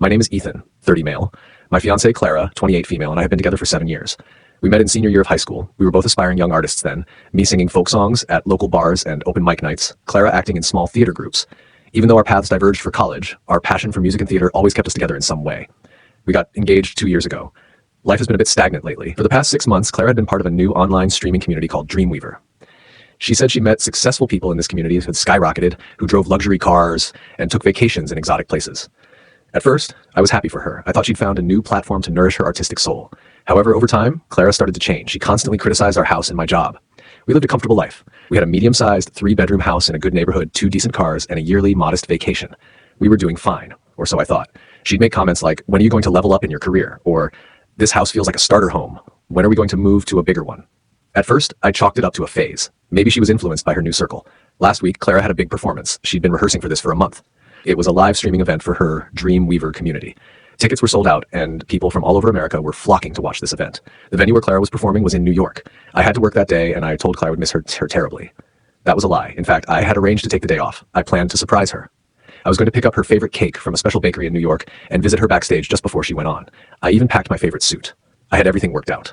My name is Ethan, 30 male. My fiancée, Clara, 28 female, and I have been together for 7 years. We met in senior year of high school. We were both aspiring young artists then, me singing folk songs at local bars and open mic nights, Clara acting in small theater groups. Even though our paths diverged for college, our passion for music and theater always kept us together in some way. We got engaged 2 years ago. Life has been a bit stagnant lately. For the past 6 months, Clara had been part of a new online streaming community called Dreamweaver. She said she met successful people in this community who had skyrocketed, who drove luxury cars, and took vacations in exotic places. At first, I was happy for her. I thought she'd found a new platform to nourish her artistic soul. However, over time, Clara started to change. She constantly criticized our house and my job. We lived a comfortable life. We had a medium-sized 3-bedroom house in a good neighborhood, 2 decent cars, and a yearly modest vacation. We were doing fine, or so I thought. She'd make comments like, "When are you going to level up in your career?" Or, "This house feels like a starter home. When are we going to move to a bigger one?" At first, I chalked it up to a phase. Maybe she was influenced by her new circle. Last week, Clara had a big performance. She'd been rehearsing for this for a month. It was a live streaming event for her Dreamweaver community. Tickets were sold out, and people from all over America were flocking to watch this event. The venue where Clara was performing was in New York. I had to work that day, and I told Clara I would miss her terribly. That was a lie. In fact, I had arranged to take the day off. I planned to surprise her. I was going to pick up her favorite cake from a special bakery in New York and visit her backstage just before she went on. I even packed my favorite suit. I had everything worked out.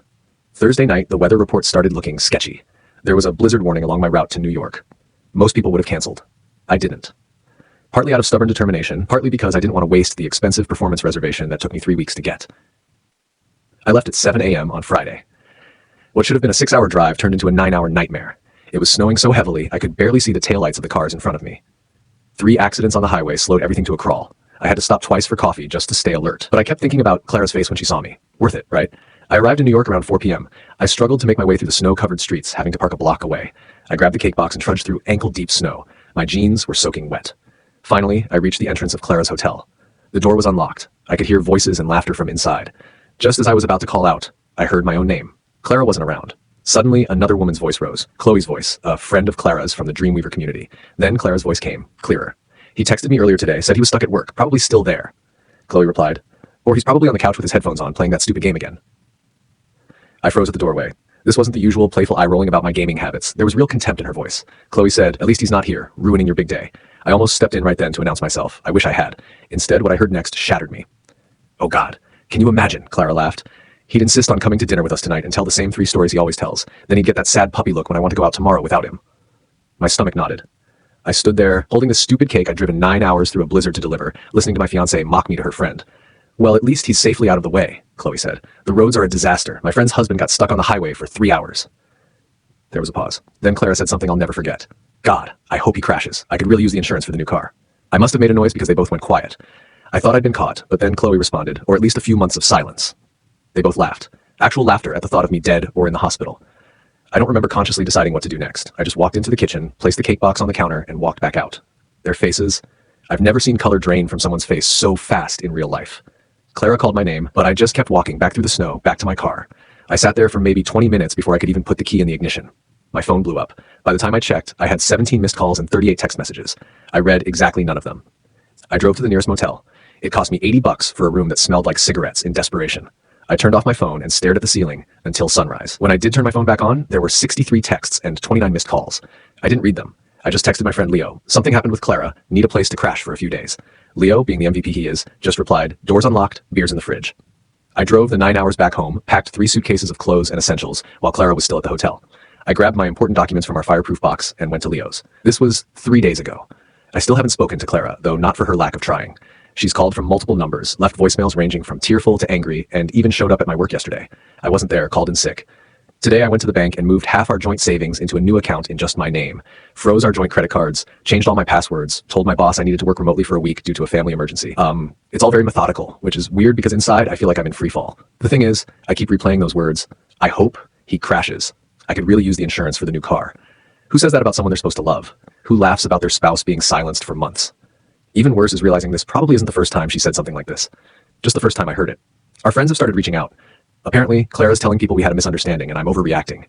Thursday night, the weather report started looking sketchy. There was a blizzard warning along my route to New York. Most people would have canceled. I didn't. Partly out of stubborn determination, partly because I didn't want to waste the expensive performance reservation that took me 3 weeks to get. I left at 7 a.m. on Friday. What should have been a 6-hour drive turned into a 9-hour nightmare. It was snowing so heavily, I could barely see the taillights of the cars in front of me. 3 accidents on the highway slowed everything to a crawl. I had to stop twice for coffee just to stay alert. But I kept thinking about Clara's face when she saw me. Worth it, right? I arrived in New York around 4 p.m. I struggled to make my way through the snow-covered streets, having to park a block away. I grabbed the cake box and trudged through ankle-deep snow. My jeans were soaking wet. Finally, I reached the entrance of Clara's hotel. The door was unlocked. I could hear voices and laughter from inside. Just as I was about to call out, I heard my own name. Clara wasn't around. Suddenly, another woman's voice rose. Chloe's voice, a friend of Clara's from the Dreamweaver community. Then Clara's voice came, clearer. "He texted me earlier today, said he was stuck at work, probably still there." Chloe replied, "Or he's probably on the couch with his headphones on, playing that stupid game again." I froze at the doorway. This wasn't the usual playful eye-rolling about my gaming habits. There was real contempt in her voice. Chloe said, "At least he's not here, ruining your big day." I almost stepped in right then to announce myself. I wish I had. Instead, what I heard next shattered me. "Oh God, can you imagine?" Clara laughed. "He'd insist on coming to dinner with us tonight and tell the same 3 stories he always tells. Then he'd get that sad puppy look when I want to go out tomorrow without him." My stomach nodded. I stood there, holding the stupid cake I'd driven 9 hours through a blizzard to deliver, listening to my fiancée mock me to her friend. "Well, at least he's safely out of the way," Chloe said. "The roads are a disaster. My friend's husband got stuck on the highway for 3 hours. There was a pause. Then Clara said something I'll never forget. "God, I hope he crashes. I could really use the insurance for the new car." I must have made a noise because they both went quiet. I thought I'd been caught, but then Chloe responded, or at least a few months of silence. They both laughed. Actual laughter at the thought of me dead or in the hospital. I don't remember consciously deciding what to do next. I just walked into the kitchen, placed the cake box on the counter, and walked back out. Their faces. I've never seen color drain from someone's face so fast in real life. Clara called my name, but I just kept walking back through the snow, back to my car. I sat there for maybe 20 minutes before I could even put the key in the ignition. My phone blew up. By the time I checked, I had 17 missed calls and 38 text messages. I read exactly none of them. I drove to the nearest motel. It cost me $80 for a room that smelled like cigarettes in desperation. I turned off my phone and stared at the ceiling until sunrise. When I did turn my phone back on, there were 63 texts and 29 missed calls. I didn't read them. I just texted my friend Leo. "Something happened with Clara. Need a place to crash for a few days." Leo, being the MVP he is, just replied, "Doors unlocked, beers in the fridge." I drove the 9 hours back home, packed 3 suitcases of clothes and essentials, while Clara was still at the hotel. I grabbed my important documents from our fireproof box and went to Leo's. This was 3 days ago. I still haven't spoken to Clara, though not for her lack of trying. She's called from multiple numbers, left voicemails ranging from tearful to angry, and even showed up at my work yesterday. I wasn't there, called in sick. Today I went to the bank and moved half our joint savings into a new account in just my name, froze our joint credit cards, changed all my passwords, told my boss I needed to work remotely for a week due to a family emergency. It's all very methodical, which is weird because inside I feel like I'm in free fall. The thing is, I keep replaying those words. I hope he crashes. I could really use the insurance for the new car. Who says that about someone they're supposed to love? Who laughs about their spouse being silenced for months? Even worse is realizing this probably isn't the first time she said something like this. Just the first time I heard it. Our friends have started reaching out. Apparently, Clara's telling people we had a misunderstanding and I'm overreacting.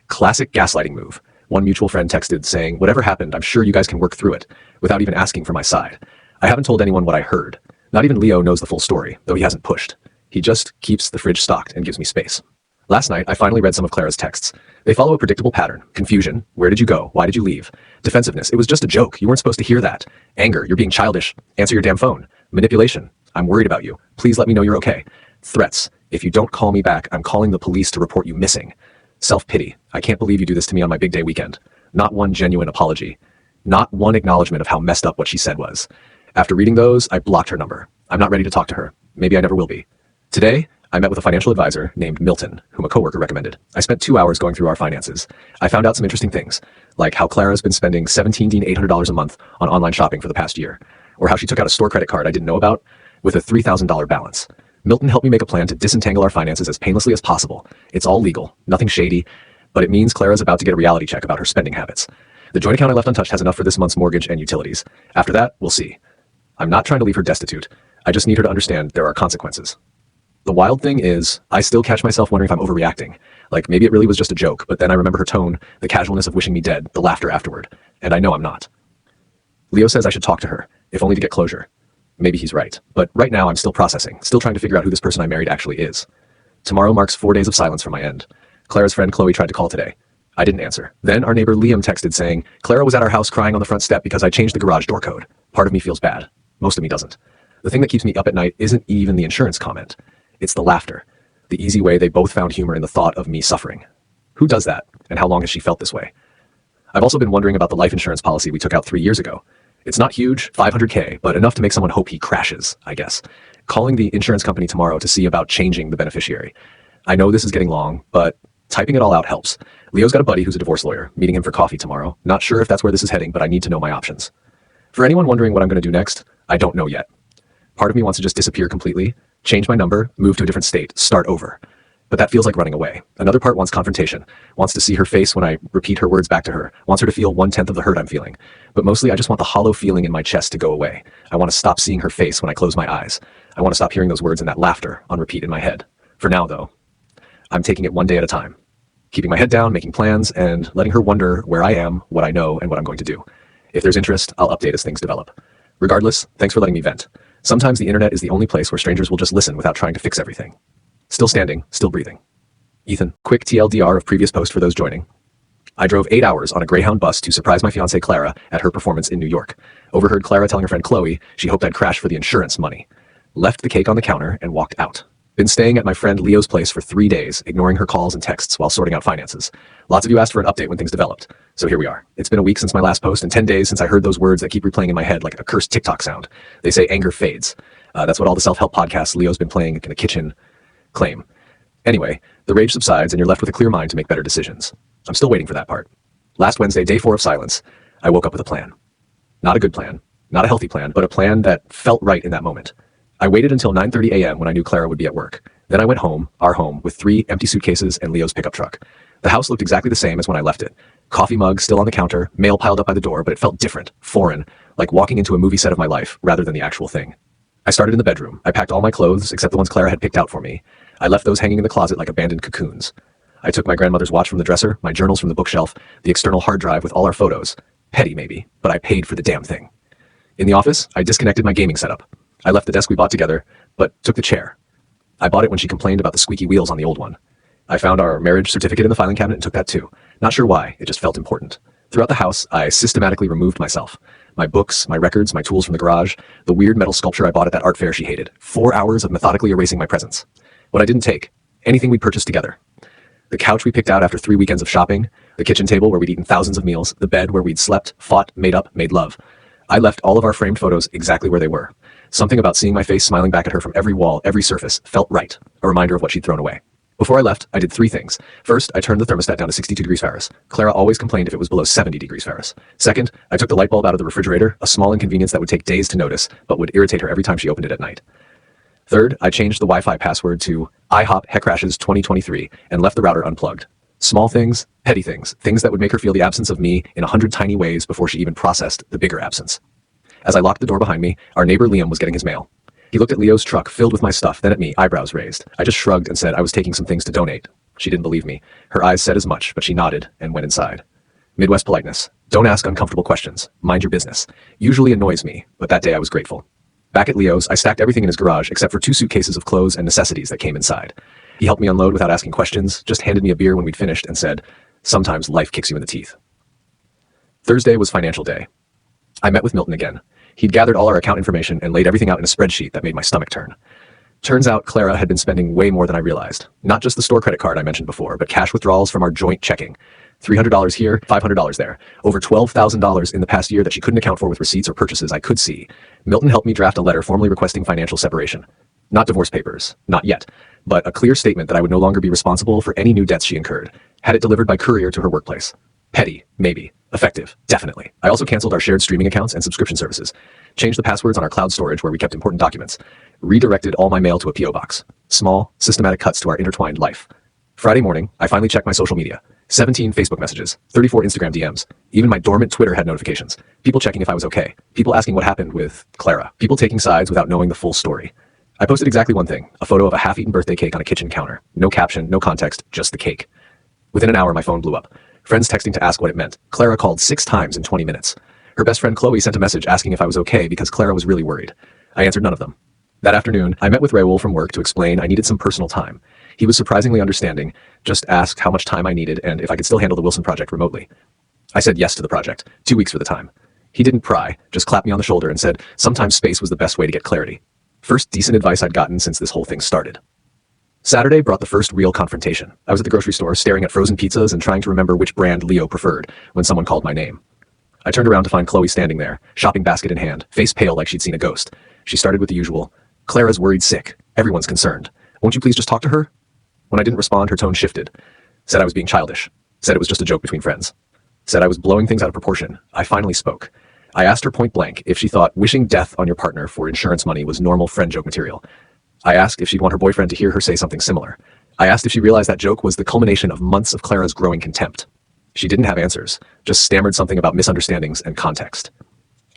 Classic gaslighting move. One mutual friend texted saying, "Whatever happened, I'm sure you guys can work through it," without even asking for my side. I haven't told anyone what I heard. Not even Leo knows the full story, though he hasn't pushed. He just keeps the fridge stocked and gives me space. Last night, I finally read some of Clara's texts. They follow a predictable pattern. Confusion. Where did you go? Why did you leave? Defensiveness. It was just a joke. You weren't supposed to hear that. Anger. You're being childish. Answer your damn phone. Manipulation. I'm worried about you. Please let me know you're okay. Threats. If you don't call me back, I'm calling the police to report you missing. Self-pity. I can't believe you do this to me on my big day weekend. Not one genuine apology. Not one acknowledgement of how messed up what she said was. After reading those, I blocked her number. I'm not ready to talk to her. Maybe I never will be. Today, I met with a financial advisor named Milton, whom a coworker recommended. I spent 2 hours going through our finances. I found out some interesting things, like how Clara's been spending $17,800 a month on online shopping for the past year, or how she took out a store credit card I didn't know about with a $3,000 balance. Milton helped me make a plan to disentangle our finances as painlessly as possible. It's all legal, nothing shady, but it means Clara's about to get a reality check about her spending habits. The joint account I left untouched has enough for this month's mortgage and utilities. After that, we'll see. I'm not trying to leave her destitute. I just need her to understand there are consequences. The wild thing is, I still catch myself wondering if I'm overreacting. Like, maybe it really was just a joke, but then I remember her tone, the casualness of wishing me dead, the laughter afterward. And I know I'm not. Leo says I should talk to her, if only to get closure. Maybe he's right. But right now I'm still processing, still trying to figure out who this person I married actually is. Tomorrow marks 4 days of silence from my end. Clara's friend Chloe tried to call today. I didn't answer. Then our neighbor Liam texted saying, Clara was at our house crying on the front step because I changed the garage door code. Part of me feels bad. Most of me doesn't. The thing that keeps me up at night isn't even the insurance comment. It's the laughter. The easy way they both found humor in the thought of me suffering. Who does that? And how long has she felt this way? I've also been wondering about the life insurance policy we took out 3 years ago. It's not huge, $500K, but enough to make someone hope he crashes, I guess. Calling the insurance company tomorrow to see about changing the beneficiary. I know this is getting long, but typing it all out helps. Leo's got a buddy who's a divorce lawyer, meeting him for coffee tomorrow. Not sure if that's where this is heading, but I need to know my options. For anyone wondering what I'm going to do next, I don't know yet. Part of me wants to just disappear completely, change my number, move to a different state, start over. But that feels like running away. Another part wants confrontation, wants to see her face when I repeat her words back to her, wants her to feel 1/10 of the hurt I'm feeling. But mostly I just want the hollow feeling in my chest to go away. I want to stop seeing her face when I close my eyes. I want to stop hearing those words and that laughter on repeat in my head. For now, though, I'm taking it one day at a time. Keeping my head down, making plans, and letting her wonder where I am, what I know, and what I'm going to do. If there's interest, I'll update as things develop. Regardless, thanks for letting me vent. Sometimes the internet is the only place where strangers will just listen without trying to fix everything. Still standing, still breathing. Ethan, quick TLDR of previous post for those joining. I drove 8 hours on a Greyhound bus to surprise my fiancée Clara at her performance in New York. Overheard Clara telling her friend Chloe she hoped I'd crash for the insurance money. Left the cake on the counter and walked out. Been staying at my friend Leo's place for 3 days, ignoring her calls and texts while sorting out finances. Lots of you asked for an update when things developed. So here we are. It's been a week since my last post and 10 days since I heard those words that keep replaying in my head like a cursed TikTok sound. They say anger fades. That's what all the self-help podcasts Leo's been playing in the kitchen claim. Anyway, the rage subsides and you're left with a clear mind to make better decisions. I'm still waiting for that part. Last Wednesday, day 4 of silence, I woke up with a plan. Not a good plan, not a healthy plan, but a plan that felt right in that moment. I waited until 9:30 a.m. when I knew Clara would be at work. Then I went home, our home, with 3 empty suitcases and Leo's pickup truck. The house looked exactly the same as when I left it. Coffee mug still on the counter, mail piled up by the door, but it felt different, foreign, like walking into a movie set of my life rather than the actual thing. I started in the bedroom. I packed all my clothes except the ones Clara had picked out for me. I left those hanging in the closet like abandoned cocoons. I took my grandmother's watch from the dresser, my journals from the bookshelf, the external hard drive with all our photos. Petty maybe, but I paid for the damn thing. In the office, I disconnected my gaming setup. I left the desk we bought together, but took the chair. I bought it when she complained about the squeaky wheels on the old one. I found our marriage certificate in the filing cabinet and took that too. Not sure why, it just felt important. Throughout the house, I systematically removed myself. My books, my records, my tools from the garage, the weird metal sculpture I bought at that art fair she hated. 4 hours of methodically erasing my presence. What I didn't take, anything we purchased together. The couch we picked out after 3 weekends of shopping, the kitchen table where we'd eaten thousands of meals, the bed where we'd slept, fought, made up, made love. I left all of our framed photos exactly where they were. Something about seeing my face smiling back at her from every wall, every surface, felt right, a reminder of what she'd thrown away. Before I left, I did 3 things. First, I turned the thermostat down to 62 degrees Fahrenheit. Clara always complained if it was below 70 degrees Fahrenheit. Second, I took the light bulb out of the refrigerator, a small inconvenience that would take days to notice, but would irritate her every time she opened it at night. Third, I changed the Wi-Fi password to IHOP Heckrashes 2023 and left the router unplugged. Small things, petty things, things that would make her feel the absence of me in 100 tiny ways before she even processed the bigger absence. As I locked the door behind me, our neighbor Liam was getting his mail. He looked at Leo's truck filled with my stuff, then at me, eyebrows raised. I just shrugged and said I was taking some things to donate. She didn't believe me. Her eyes said as much, but she nodded and went inside. Midwest politeness. Don't ask uncomfortable questions. Mind your business. Usually annoys me, but that day I was grateful. Back at Leo's, I stacked everything in his garage except for 2 suitcases of clothes and necessities that came inside. He helped me unload without asking questions, just handed me a beer when we'd finished and said, sometimes life kicks you in the teeth. Thursday was financial day. I met with Milton again. He'd gathered all our account information and laid everything out in a spreadsheet that made my stomach turn. Turns out Clara had been spending way more than I realized. Not just the store credit card I mentioned before, but cash withdrawals from our joint checking. $300 here, $500 there. Over $12,000 in the past year that she couldn't account for with receipts or purchases I could see. Milton helped me draft a letter formally requesting financial separation. Not divorce papers, not yet, but a clear statement that I would no longer be responsible for any new debts she incurred. Had it delivered by courier to her workplace. Petty, maybe. Effective, definitely. I also canceled our shared streaming accounts and subscription services. Changed the passwords on our cloud storage where we kept important documents. Redirected all my mail to a P.O. box. Small, systematic cuts to our intertwined life. Friday morning, I finally checked my social media. 17 Facebook messages, 34 Instagram DMs. Even my dormant Twitter had notifications. People checking if I was okay. People asking what happened with Clara. People taking sides without knowing the full story. I posted exactly one thing, a photo of a half-eaten birthday cake on a kitchen counter. No caption, no context, just the cake. Within an hour, my phone blew up. Friends texting to ask what it meant. Clara called 6 times in 20 minutes. Her best friend Chloe sent a message asking if I was okay because Clara was really worried. I answered none of them. That afternoon, I met with Raul from work to explain I needed some personal time. He was surprisingly understanding, just asked how much time I needed and if I could still handle the Wilson project remotely. I said yes to the project, 2 weeks for the time. He didn't pry, just clapped me on the shoulder and said sometimes space was the best way to get clarity. First decent advice I'd gotten since this whole thing started. Saturday brought the first real confrontation. I was at the grocery store staring at frozen pizzas and trying to remember which brand Leo preferred when someone called my name. I turned around to find Chloe standing there, shopping basket in hand, face pale like she'd seen a ghost. She started with the usual, "Clara's worried sick. Everyone's concerned. Won't you please just talk to her?" When I didn't respond, her tone shifted. Said I was being childish. Said it was just a joke between friends. Said I was blowing things out of proportion. I finally spoke. I asked her point blank if she thought wishing death on your partner for insurance money was normal friend joke material. I asked if she'd want her boyfriend to hear her say something similar. I asked if she realized that joke was the culmination of months of Clara's growing contempt. She didn't have answers, just stammered something about misunderstandings and context.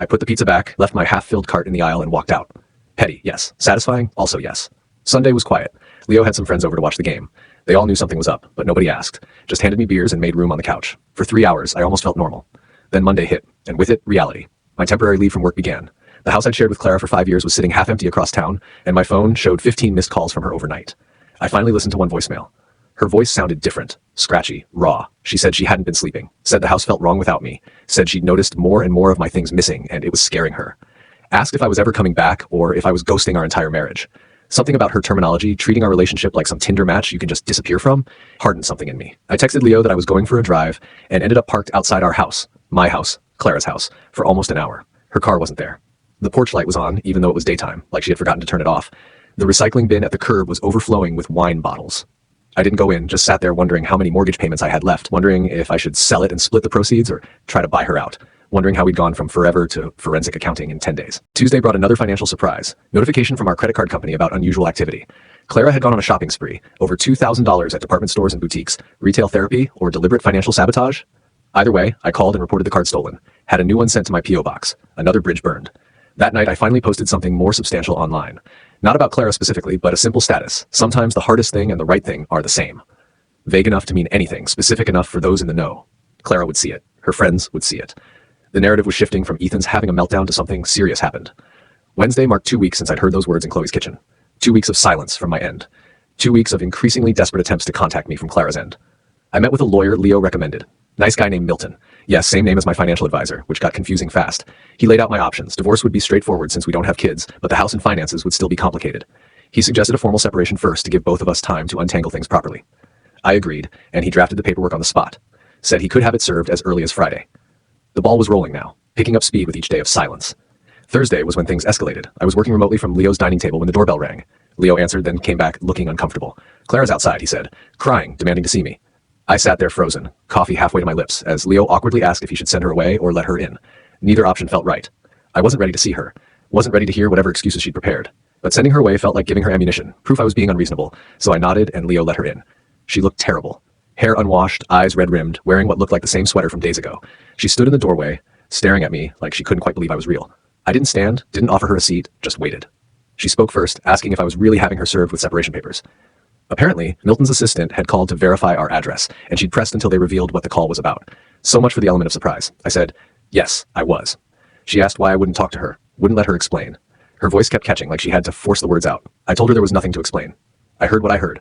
I put the pizza back, left my half-filled cart in the aisle and walked out. Petty, yes. Satisfying, also yes. Sunday was quiet. Leo had some friends over to watch the game. They all knew something was up, but nobody asked. Just handed me beers and made room on the couch. For 3 hours, I almost felt normal. Then Monday hit, and with it, reality. My temporary leave from work began. The house I'd shared with Clara for 5 years was sitting half empty across town, and my phone showed 15 missed calls from her overnight. I finally listened to one voicemail. Her voice sounded different, scratchy, raw. She said she hadn't been sleeping, said the house felt wrong without me, said she'd noticed more and more of my things missing, and it was scaring her. Asked if I was ever coming back or if I was ghosting our entire marriage. Something about her terminology, treating our relationship like some Tinder match you can just disappear from, hardened something in me. I texted Leo that I was going for a drive and ended up parked outside our house, my house, Clara's house, for almost an hour. Her car wasn't there. The porch light was on, even though it was daytime, like she had forgotten to turn it off. The recycling bin at the curb was overflowing with wine bottles. I didn't go in, just sat there wondering how many mortgage payments I had left, wondering if I should sell it and split the proceeds or try to buy her out, wondering how we'd gone from forever to forensic accounting in 10 days. Tuesday brought another financial surprise. Notification from our credit card company about unusual activity. Clara had gone on a shopping spree, over $2,000 at department stores and boutiques, retail therapy, or deliberate financial sabotage. Either way, I called and reported the card stolen. Had a new one sent to my P.O. box. Another bridge burned. That night, I finally posted something more substantial online. Not about Clara specifically, but a simple status. Sometimes the hardest thing and the right thing are the same. Vague enough to mean anything, specific enough for those in the know. Clara would see it. Her friends would see it. The narrative was shifting from Ethan's having a meltdown to something serious happened. Wednesday marked 2 weeks since I'd heard those words in Chloe's kitchen. 2 weeks of silence from my end. 2 weeks of increasingly desperate attempts to contact me from Clara's end. I met with a lawyer Leo recommended. Nice guy named Milton. Yes, same name as my financial advisor, which got confusing fast. He laid out my options. Divorce would be straightforward since we don't have kids, but the house and finances would still be complicated. He suggested a formal separation first to give both of us time to untangle things properly. I agreed, and he drafted the paperwork on the spot. Said he could have it served as early as Friday. The ball was rolling now, picking up speed with each day of silence. Thursday was when things escalated. I was working remotely from Leo's dining table when the doorbell rang. Leo answered, then came back looking uncomfortable. "Clara's outside," he said, crying, demanding to see me. I sat there frozen, coffee halfway to my lips, as Leo awkwardly asked if he should send her away or let her in. Neither option felt right. I wasn't ready to see her, wasn't ready to hear whatever excuses she'd prepared. But sending her away felt like giving her ammunition, proof I was being unreasonable, so I nodded and Leo let her in. She looked terrible. Hair unwashed, eyes red-rimmed, wearing what looked like the same sweater from days ago. She stood in the doorway, staring at me like she couldn't quite believe I was real. I didn't stand, didn't offer her a seat, just waited. She spoke first, asking if I was really having her served with separation papers. Apparently, Milton's assistant had called to verify our address, and she'd pressed until they revealed what the call was about. So much for the element of surprise. I said, yes, I was. She asked why I wouldn't talk to her, wouldn't let her explain. Her voice kept catching like she had to force the words out. I told her there was nothing to explain. I heard what I heard.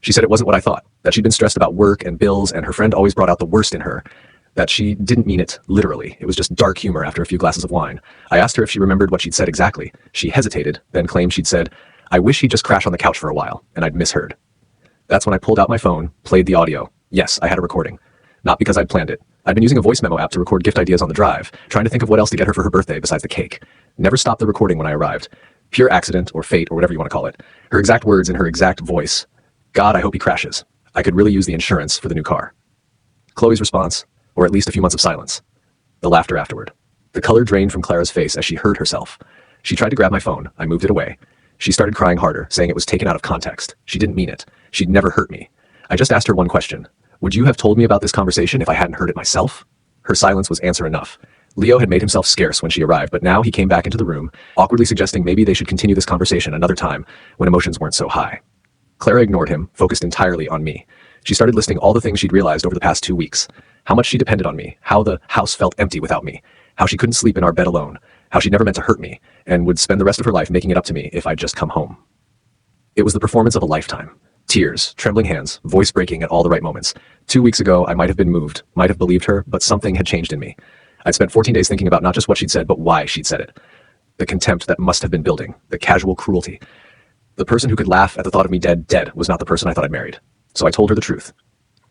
She said it wasn't what I thought, that she'd been stressed about work and bills, and her friend always brought out the worst in her. that she didn't mean it literally. It was just dark humor after a few glasses of wine. I asked her if she remembered what she'd said exactly. She hesitated, then claimed she'd said, "I wish he'd just crash on the couch for a while," and I'd misheard. That's when I pulled out my phone, played the audio. Yes, I had a recording. Not because I'd planned it. I'd been using a voice memo app to record gift ideas on the drive, trying to think of what else to get her for her birthday besides the cake. Never stopped the recording when I arrived. Pure accident, or fate, or whatever you want to call it. Her exact words in her exact voice. "God, I hope he crashes. I could really use the insurance for the new car." Chloe's response, or at least a few months of silence. The laughter afterward. The color drained from Clara's face as she heard herself. She tried to grab my phone. I moved it away. She started crying harder, saying it was taken out of context. She didn't mean it. She'd never hurt me. I just asked her one question. Would you have told me about this conversation if I hadn't heard it myself? Her silence was answer enough. Leo had made himself scarce when she arrived, but now he came back into the room, awkwardly suggesting maybe they should continue this conversation another time when emotions weren't so high. Clara ignored him, focused entirely on me. She started listing all the things she'd realized over the past 2 weeks. How much she depended on me, how the house felt empty without me, how she couldn't sleep in our bed alone, how she never meant to hurt me, and would spend the rest of her life making it up to me if I'd just come home. It was the performance of a lifetime. Tears, trembling hands, voice breaking at all the right moments. 2 weeks ago, I might have been moved, might have believed her, but something had changed in me. I'd spent 14 days thinking about not just what she'd said, but why she'd said it. The contempt that must have been building, the casual cruelty. The person who could laugh at the thought of me dead was not the person I thought I'd married. So I told her the truth.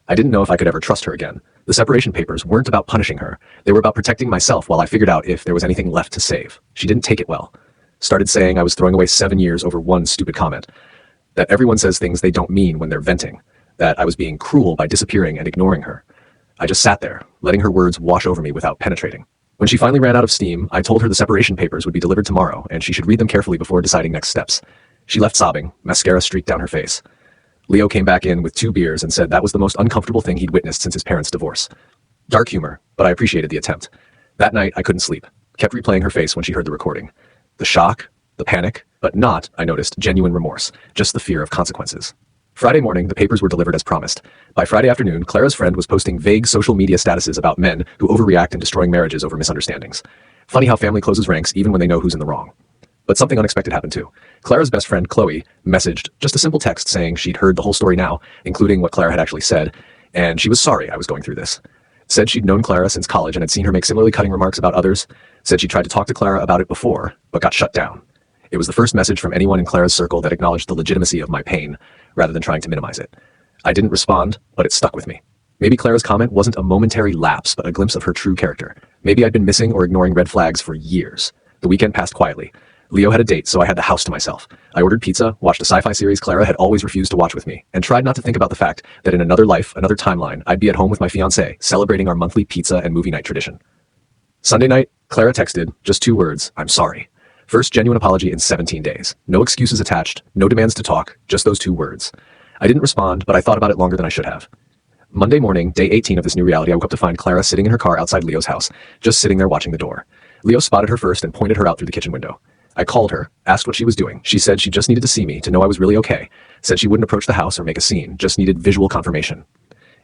I didn't know if I could ever trust her again. The separation papers weren't about punishing her. They were about protecting myself while I figured out if there was anything left to save. She didn't take it well. Started saying I was throwing away 7 years over one stupid comment. That everyone says things they don't mean when they're venting. That I was being cruel by disappearing and ignoring her. I just sat there, letting her words wash over me without penetrating. When she finally ran out of steam, I told her the separation papers would be delivered tomorrow and she should read them carefully before deciding next steps. She left sobbing, mascara streaked down her face. Leo came back in with 2 beers and said that was the most uncomfortable thing he'd witnessed since his parents' divorce. Dark humor, but I appreciated the attempt. That night, I couldn't sleep. Kept replaying her face when she heard the recording. The shock, the panic, but not, I noticed, genuine remorse, just the fear of consequences. Friday morning, the papers were delivered as promised. By Friday afternoon, Clara's friend was posting vague social media statuses about men who overreact and destroying marriages over misunderstandings. Funny how family closes ranks even when they know who's in the wrong. But something unexpected happened too. Clara's best friend, Chloe, messaged just a simple text saying she'd heard the whole story now, including what Clara had actually said, and she was sorry I was going through this. Said she'd known Clara since college and had seen her make similarly cutting remarks about others. Said she tried to talk to Clara about it before, but got shut down. It was the first message from anyone in Clara's circle that acknowledged the legitimacy of my pain, rather than trying to minimize it. I didn't respond, but it stuck with me. Maybe Clara's comment wasn't a momentary lapse, but a glimpse of her true character. Maybe I'd been missing or ignoring red flags for years. The weekend passed quietly. Leo had a date, so I had the house to myself. I ordered pizza, watched a sci-fi series Clara had always refused to watch with me, and tried not to think about the fact that in another life, another timeline, I'd be at home with my fiancée, celebrating our monthly pizza and movie night tradition. Sunday night, Clara texted, just 2 words, "I'm sorry." First genuine apology in 17 days. No excuses attached, no demands to talk, just those 2 words. I didn't respond, but I thought about it longer than I should have. Monday morning, day 18 of this new reality, I woke up to find Clara sitting in her car outside Leo's house, just sitting there watching the door. Leo spotted her first and pointed her out through the kitchen window. I called her, asked what she was doing. She said she just needed to see me, to know I was really okay. Said she wouldn't approach the house or make a scene, just needed visual confirmation.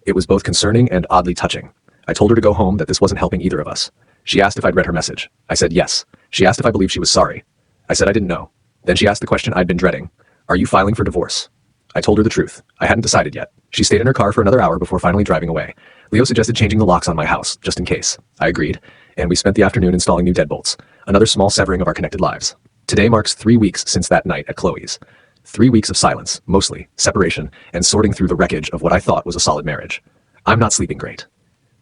It was both concerning and oddly touching. I told her to go home, that this wasn't helping either of us. She asked if I'd read her message. I said yes. She asked if I believed she was sorry. I said I didn't know. Then she asked the question I'd been dreading. Are you filing for divorce? I told her the truth. I hadn't decided yet. She stayed in her car for another hour before finally driving away. Leo suggested changing the locks on my house, just in case. I agreed, and we spent the afternoon installing new deadbolts. Another small severing of our connected lives. Today marks 3 weeks since that night at Chloe's. 3 weeks of silence, mostly, separation, and sorting through the wreckage of what I thought was a solid marriage. I'm not sleeping great.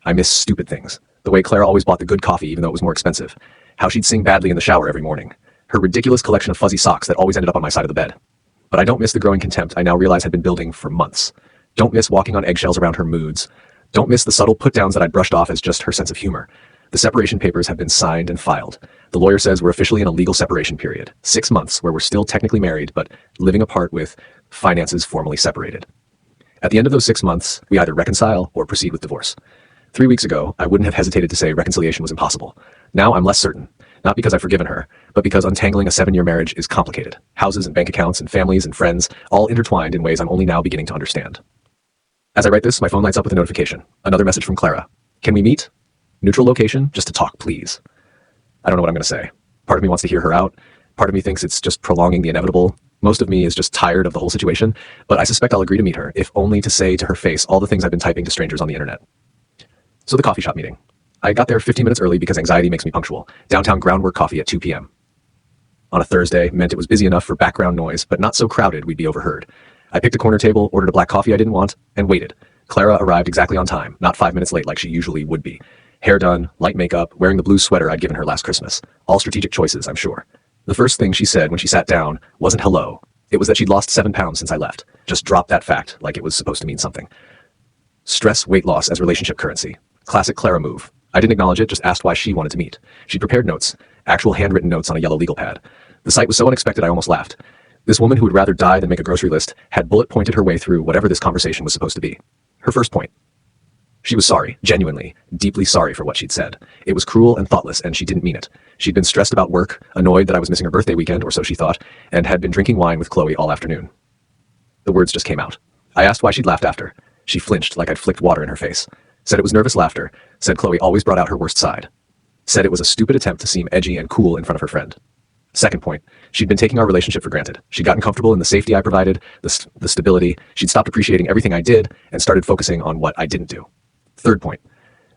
I miss stupid things. The way Clara always bought the good coffee even though it was more expensive. How she'd sing badly in the shower every morning. Her ridiculous collection of fuzzy socks that always ended up on my side of the bed. But I don't miss the growing contempt I now realize had been building for months. Don't miss walking on eggshells around her moods. Don't miss the subtle put-downs that I'd brushed off as just her sense of humor. The separation papers have been signed and filed. The lawyer says we're officially in a legal separation period. 6 months where we're still technically married, but living apart with finances formally separated. At the end of those 6 months, we either reconcile or proceed with divorce. 3 weeks ago, I wouldn't have hesitated to say reconciliation was impossible. Now I'm less certain. Not because I've forgiven her, but because untangling a 7-year marriage is complicated. Houses and bank accounts and families and friends, all intertwined in ways I'm only now beginning to understand. As I write this, my phone lights up with a notification. Another message from Clara. Can we meet? Neutral location, just to talk, please. I don't know what I'm going to say. Part of me wants to hear her out. Part of me thinks it's just prolonging the inevitable. Most of me is just tired of the whole situation, but I suspect I'll agree to meet her, if only to say to her face all the things I've been typing to strangers on the internet. So the coffee shop meeting. I got there 15 minutes early because anxiety makes me punctual. Downtown groundwork coffee at 2 p.m. On a Thursday meant it was busy enough for background noise, but not so crowded we'd be overheard. I picked a corner table, ordered a black coffee I didn't want, and waited. Clara arrived exactly on time, not 5 minutes late like she usually would be. Hair done, light makeup, wearing the blue sweater I'd given her last Christmas. All strategic choices, I'm sure. The first thing she said when she sat down wasn't hello. It was that she'd lost 7 pounds since I left. Just dropped that fact like it was supposed to mean something. Stress weight loss as relationship currency. Classic Clara move. I didn't acknowledge it, just asked why she wanted to meet. She'd prepared notes, actual handwritten notes on a yellow legal pad. The sight was so unexpected I almost laughed. This woman who would rather die than make a grocery list had bullet pointed her way through whatever this conversation was supposed to be. Her first point. She was sorry, genuinely, deeply sorry for what she'd said. It was cruel and thoughtless, and she didn't mean it. She'd been stressed about work, annoyed that I was missing her birthday weekend, or so she thought, and had been drinking wine with Chloe all afternoon. The words just came out. I asked why she'd laughed after. She flinched like I'd flicked water in her face. Said it was nervous laughter. Said Chloe always brought out her worst side. Said it was a stupid attempt to seem edgy and cool in front of her friend. Second point, she'd been taking our relationship for granted. She'd gotten comfortable in the safety I provided, the stability. She'd stopped appreciating everything I did and started focusing on what I didn't do. Third point,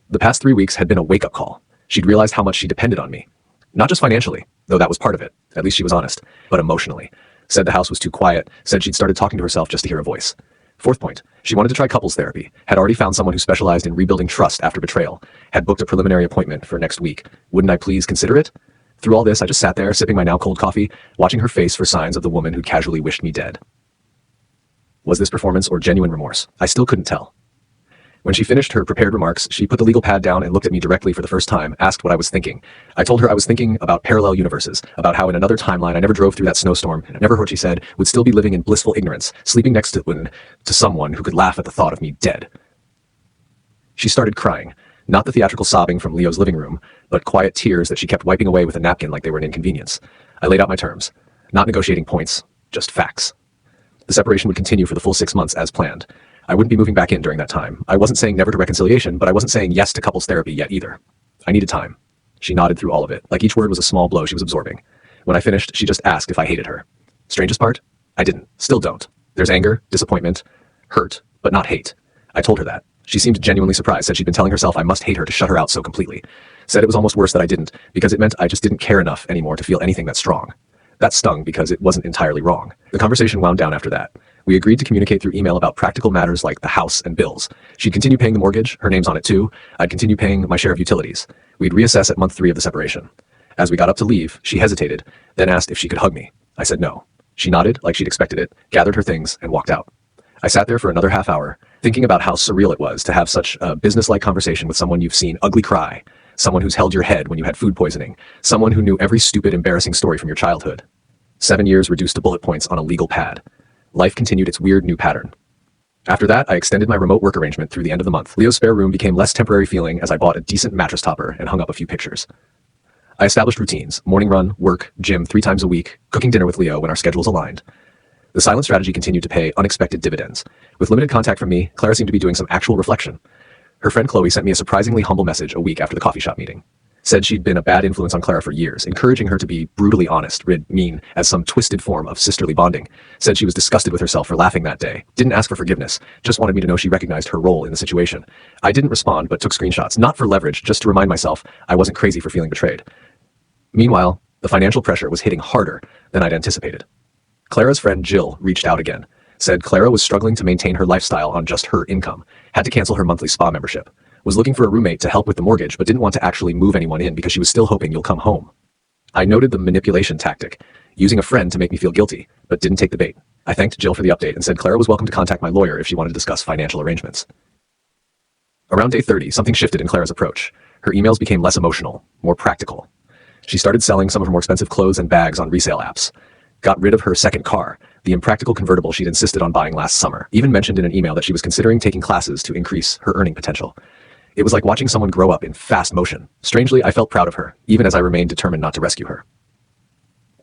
the past 3 weeks had been a wake-up call. She'd realized how much she depended on me. Not just financially, though that was part of it. At least she was honest, but emotionally. Said the house was too quiet, said she'd started talking to herself just to hear a voice. Fourth point, she wanted to try couples therapy, had already found someone who specialized in rebuilding trust after betrayal, had booked a preliminary appointment for next week. Wouldn't I please consider it? Through all this, I just sat there, sipping my now cold coffee, watching her face for signs of the woman who casually wished me dead. Was this performance or genuine remorse? I still couldn't tell. When she finished her prepared remarks, she put the legal pad down and looked at me directly for the first time, asked what I was thinking. I told her I was thinking about parallel universes, about how in another timeline I never drove through that snowstorm, never heard, she said, would still be living in blissful ignorance, sleeping next to someone who could laugh at the thought of me dead. She started crying, not the theatrical sobbing from Leo's living room, but quiet tears that she kept wiping away with a napkin like they were an inconvenience. I laid out my terms, not negotiating points, just facts. The separation would continue for the full 6 months as planned. I wouldn't be moving back in during that time. I wasn't saying never to reconciliation, but I wasn't saying yes to couples therapy yet either. I needed time. She nodded through all of it, like each word was a small blow she was absorbing. When I finished, she just asked if I hated her. Strangest part? I didn't. Still don't. There's anger, disappointment, hurt, but not hate. I told her that. She seemed genuinely surprised, said she'd been telling herself I must hate her to shut her out so completely. Said it was almost worse that I didn't, because it meant I just didn't care enough anymore to feel anything that strong. That stung because it wasn't entirely wrong. The conversation wound down after that. We agreed to communicate through email about practical matters like the house and bills. She'd continue paying the mortgage, her name's on it too. I'd continue paying my share of utilities. We'd reassess at month 3 of the separation. As we got up to leave, she hesitated, then asked if she could hug me. I said no. She nodded like she'd expected it, gathered her things, and walked out. I sat there for another half hour, thinking about how surreal it was to have such a business-like conversation with someone you've seen ugly cry, someone who's held your head when you had food poisoning, someone who knew every stupid, embarrassing story from your childhood. 7 years reduced to bullet points on a legal pad. Life continued its weird new pattern. After that, I extended my remote work arrangement through the end of the month. Leo's spare room became less temporary feeling as I bought a decent mattress topper and hung up a few pictures. I established routines, morning run, work, gym 3 times a week, cooking dinner with Leo when our schedules aligned. The silent strategy continued to pay unexpected dividends. With limited contact from me, Clara seemed to be doing some actual reflection. Her friend Chloe sent me a surprisingly humble message a week after the coffee shop meeting. Said she'd been a bad influence on Clara for years, encouraging her to be brutally honest, mean, as some twisted form of sisterly bonding. Said she was disgusted with herself for laughing that day. Didn't ask for forgiveness, just wanted me to know she recognized her role in the situation. I didn't respond, but took screenshots, not for leverage, just to remind myself I wasn't crazy for feeling betrayed. Meanwhile, the financial pressure was hitting harder than I'd anticipated. Clara's friend Jill reached out again. Said Clara was struggling to maintain her lifestyle on just her income, had to cancel her monthly spa membership. Was looking for a roommate to help with the mortgage, but didn't want to actually move anyone in because she was still hoping you'll come home. I noted the manipulation tactic, using a friend to make me feel guilty, but didn't take the bait. I thanked Jill for the update and said Clara was welcome to contact my lawyer if she wanted to discuss financial arrangements. Around day 30, something shifted in Clara's approach. Her emails became less emotional, more practical. She started selling some of her more expensive clothes and bags on resale apps. Got rid of her second car, the impractical convertible she'd insisted on buying last summer. Even mentioned in an email that she was considering taking classes to increase her earning potential. It was like watching someone grow up in fast motion. Strangely, I felt proud of her, even as I remained determined not to rescue her.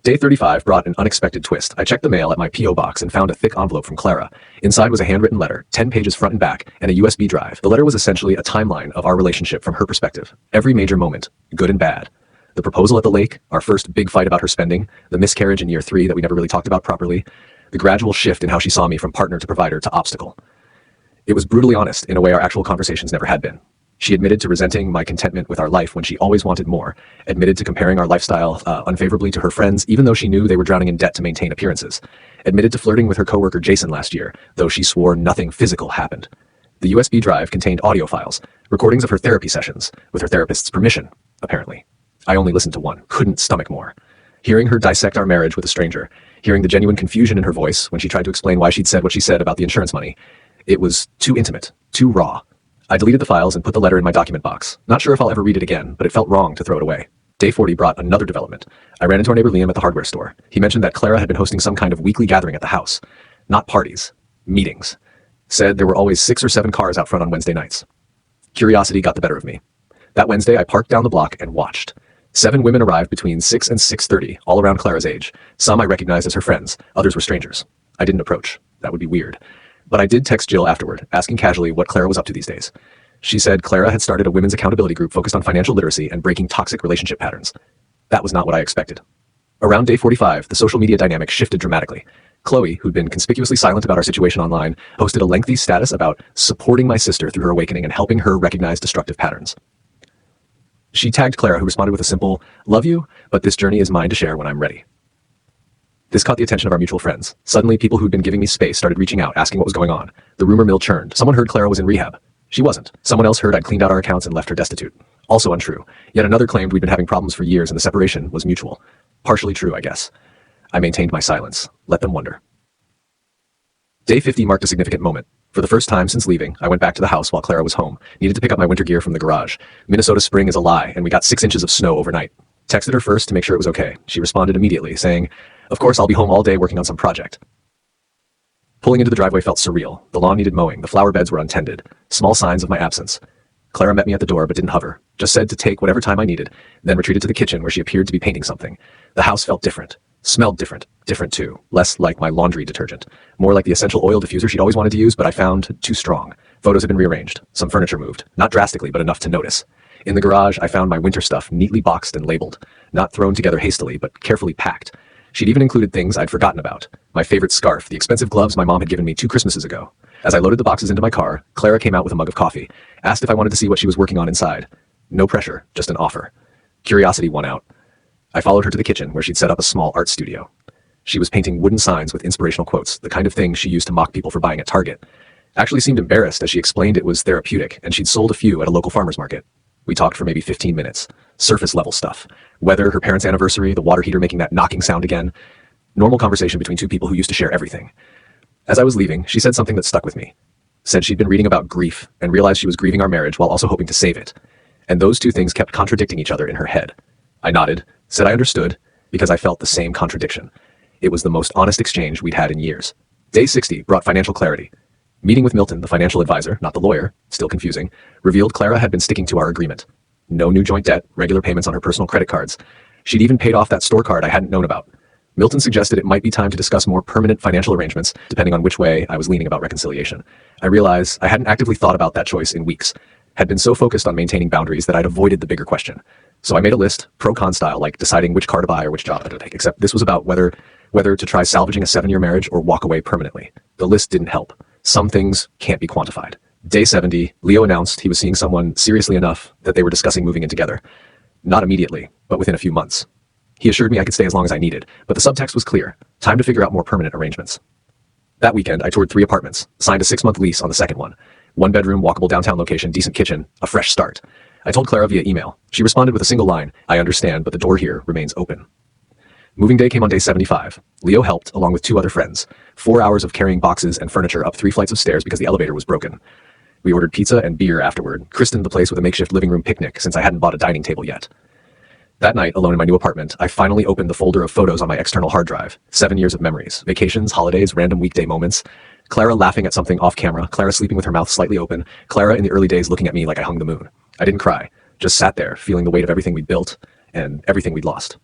Day 35 brought an unexpected twist. I checked the mail at my P.O. box and found a thick envelope from Clara. Inside was a handwritten letter, 10 pages front and back, and a USB drive. The letter was essentially a timeline of our relationship from her perspective. Every major moment, good and bad. The proposal at the lake, our first big fight about her spending, the miscarriage in year 3 that we never really talked about properly, the gradual shift in how she saw me from partner to provider to obstacle. It was brutally honest in a way our actual conversations never had been. She admitted to resenting my contentment with our life when she always wanted more, admitted to comparing our lifestyle unfavorably to her friends, even though she knew they were drowning in debt to maintain appearances, admitted to flirting with her coworker Jason last year, though she swore nothing physical happened. The USB drive contained audio files, recordings of her therapy sessions, with her therapist's permission, apparently. I only listened to one, couldn't stomach more. Hearing her dissect our marriage with a stranger, hearing the genuine confusion in her voice when she tried to explain why she'd said what she said about the insurance money, it was too intimate, too raw. I deleted the files and put the letter in my document box. Not sure if I'll ever read it again, but it felt wrong to throw it away. Day 40 brought another development. I ran into our neighbor Liam at the hardware store. He mentioned that Clara had been hosting some kind of weekly gathering at the house. Not parties. Meetings. Said there were always 6 or 7 cars out front on Wednesday nights. Curiosity got the better of me. That Wednesday, I parked down the block and watched. 7 women arrived between 6 and 6:30, all around Clara's age. Some I recognized as her friends. Others were strangers. I didn't approach. That would be weird. But I did text Jill afterward, asking casually what Clara was up to these days. She said Clara had started a women's accountability group focused on financial literacy and breaking toxic relationship patterns. That was not what I expected. Around day 45, the social media dynamic shifted dramatically. Chloe, who'd been conspicuously silent about our situation online, posted a lengthy status about supporting my sister through her awakening and helping her recognize destructive patterns. She tagged Clara, who responded with a simple, "Love you, but this journey is mine to share when I'm ready." This caught the attention of our mutual friends. Suddenly, people who'd been giving me space started reaching out, asking what was going on. The rumor mill churned. Someone heard Clara was in rehab. She wasn't. Someone else heard I'd cleaned out our accounts and left her destitute. Also untrue. Yet another claimed we'd been having problems for years and the separation was mutual. Partially true, I guess. I maintained my silence. Let them wonder. Day 50 marked a significant moment. For the first time since leaving, I went back to the house while Clara was home. Needed to pick up my winter gear from the garage. Minnesota spring is a lie, and we got 6 inches of snow overnight. Texted her first to make sure it was okay. She responded immediately, saying, "Of course, I'll be home all day working on some project." Pulling into the driveway felt surreal. The lawn needed mowing. The flower beds were untended. Small signs of my absence. Clara met me at the door but didn't hover. Just said to take whatever time I needed, then retreated to the kitchen where she appeared to be painting something. The house felt different. Smelled different. Different too. Less like my laundry detergent. More like the essential oil diffuser she'd always wanted to use, but I found too strong. Photos had been rearranged. Some furniture moved. Not drastically, but enough to notice. In the garage, I found my winter stuff neatly boxed and labeled. Not thrown together hastily, but carefully packed. She'd even included things I'd forgotten about. My favorite scarf, the expensive gloves my mom had given me 2 Christmases ago. As I loaded the boxes into my car, Clara came out with a mug of coffee. Asked if I wanted to see what she was working on inside. No pressure, just an offer. Curiosity won out. I followed her to the kitchen where she'd set up a small art studio. She was painting wooden signs with inspirational quotes, the kind of thing she used to mock people for buying at Target. Actually seemed embarrassed as she explained it was therapeutic and she'd sold a few at a local farmer's market. We talked for maybe 15 minutes. Surface level stuff. Weather, her parents' anniversary, the water heater making that knocking sound again. Normal conversation between 2 people who used to share everything. As I was leaving, she said something that stuck with me. Said she'd been reading about grief and realized she was grieving our marriage while also hoping to save it. And those 2 things kept contradicting each other in her head. I nodded, said I understood, because I felt the same contradiction. It was the most honest exchange we'd had in years. Day 60 brought financial clarity. Meeting with Milton, the financial advisor, not the lawyer, still confusing, revealed Clara had been sticking to our agreement. No new joint debt, regular payments on her personal credit cards. She'd even paid off that store card I hadn't known about. Milton suggested it might be time to discuss more permanent financial arrangements, depending on which way I was leaning about reconciliation. I realized I hadn't actively thought about that choice in weeks. Had been so focused on maintaining boundaries that I'd avoided the bigger question. So I made a list, pro-con style, like deciding which car to buy or which job to take, except this was about whether to try salvaging a 7-year marriage or walk away permanently. The list didn't help. Some things can't be quantified. Day 70, Leo announced he was seeing someone seriously enough that they were discussing moving in together. Not immediately, but within a few months. He assured me I could stay as long as I needed, but the subtext was clear. Time to figure out more permanent arrangements. That weekend, I toured 3 apartments, signed a 6-month lease on the second one. 1-bedroom, walkable downtown location, decent kitchen, a fresh start. I told Clara via email. She responded with a single line, "I understand, but the door here remains open." Moving day came on day 75. Leo helped, along with 2 other friends. 4 hours of carrying boxes and furniture up 3 flights of stairs because the elevator was broken. We ordered pizza and beer afterward, christened the place with a makeshift living room picnic since I hadn't bought a dining table yet. That night, alone in my new apartment, I finally opened the folder of photos on my external hard drive. 7 years of memories, vacations, holidays, random weekday moments. Clara laughing at something off camera, Clara sleeping with her mouth slightly open, Clara in the early days looking at me like I hung the moon. I didn't cry, just sat there, feeling the weight of everything we'd built and everything we'd lost.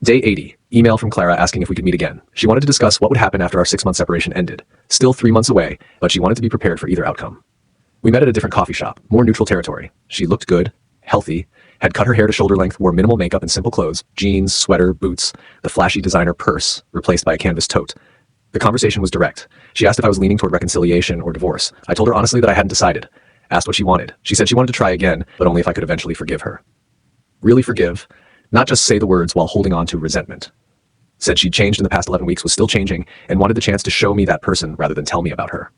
Day 80, email from Clara asking if we could meet again. She wanted to discuss what would happen after our 6-month separation ended. Still 3 months away, but she wanted to be prepared for either outcome. We met at a different coffee shop, more neutral territory. She looked good, healthy, had cut her hair to shoulder length, wore minimal makeup and simple clothes, jeans, sweater, boots, the flashy designer purse, replaced by a canvas tote. The conversation was direct. She asked if I was leaning toward reconciliation or divorce. I told her honestly that I hadn't decided. Asked what she wanted. She said she wanted to try again, but only if I could eventually forgive her. Really forgive, not just say the words while holding on to resentment. Said she'd changed in the past 11 weeks, was still changing, and wanted the chance to show me that person rather than tell me about her.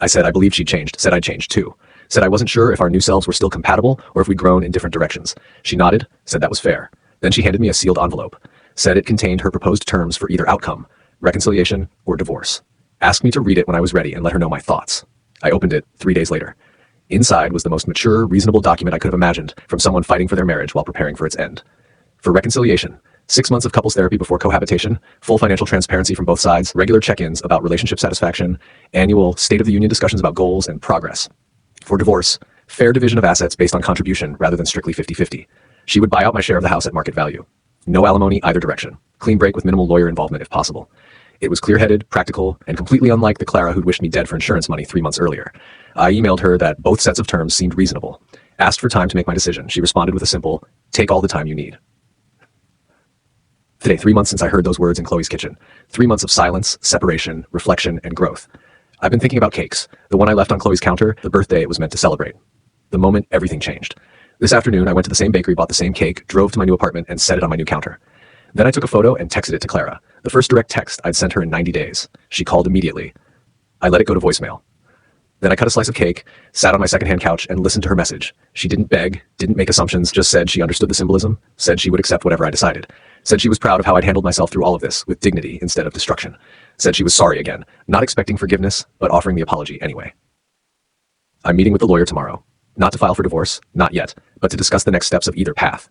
I said I believed she'd changed, said I'd changed too. Said I wasn't sure if our new selves were still compatible or if we'd grown in different directions. She nodded, said that was fair. Then she handed me a sealed envelope. Said it contained her proposed terms for either outcome, reconciliation or divorce. Asked me to read it when I was ready and let her know my thoughts. I opened it 3 days later. Inside was the most mature, reasonable document I could have imagined from someone fighting for their marriage while preparing for its end. For reconciliation, 6 months of couples therapy before cohabitation, full financial transparency from both sides, regular check-ins about relationship satisfaction, annual State of the Union discussions about goals and progress. For divorce, fair division of assets based on contribution rather than strictly 50-50. She would buy out my share of the house at market value. No alimony either direction. Clean break with minimal lawyer involvement if possible. It was clear-headed, practical, and completely unlike the Clara who'd wished me dead for insurance money 3 months earlier. I emailed her that both sets of terms seemed reasonable. Asked for time to make my decision. She responded with a simple, "Take all the time you need." Today, 3 months since I heard those words in Chloe's kitchen. 3 months of silence, separation, reflection, and growth. I've been thinking about cakes. The one I left on Chloe's counter, the birthday it was meant to celebrate. The moment everything changed. This afternoon, I went to the same bakery, bought the same cake, drove to my new apartment, and set it on my new counter. Then I took a photo and texted it to Clara. The first direct text I'd sent her in 90 days. She called immediately. I let it go to voicemail. Then I cut a slice of cake, sat on my secondhand couch, and listened to her message. She didn't beg, didn't make assumptions, just said she understood the symbolism, said she would accept whatever I decided. Said she was proud of how I'd handled myself through all of this, with dignity instead of destruction. Said she was sorry again, not expecting forgiveness, but offering the apology anyway. I'm meeting with the lawyer tomorrow. Not to file for divorce, not yet, but to discuss the next steps of either path.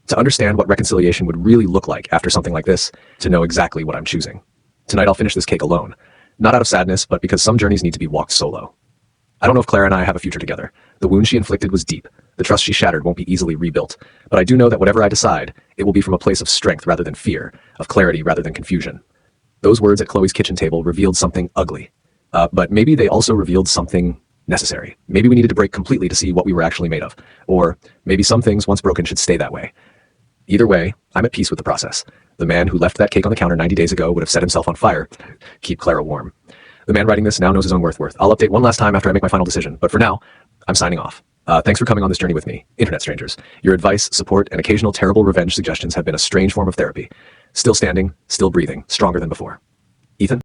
To understand what reconciliation would really look like after something like this, to know exactly what I'm choosing. Tonight I'll finish this cake alone. Not out of sadness, but because some journeys need to be walked solo. I don't know if Clara and I have a future together. The wound she inflicted was deep. The trust she shattered won't be easily rebuilt. But I do know that whatever I decide, it will be from a place of strength rather than fear, of clarity rather than confusion. Those words at Chloe's kitchen table revealed something ugly. But maybe they also revealed something necessary. Maybe we needed to break completely to see what we were actually made of. Or maybe some things once broken should stay that way. Either way, I'm at peace with the process. The man who left that cake on the counter 90 days ago would have set himself on fire. Keep Clara warm. The man writing this now knows his own worth. I'll update one last time after I make my final decision, but for now, I'm signing off. Thanks for coming on this journey with me, internet strangers. Your advice, support, and occasional terrible revenge suggestions have been a strange form of therapy. Still standing, still breathing, stronger than before. Ethan?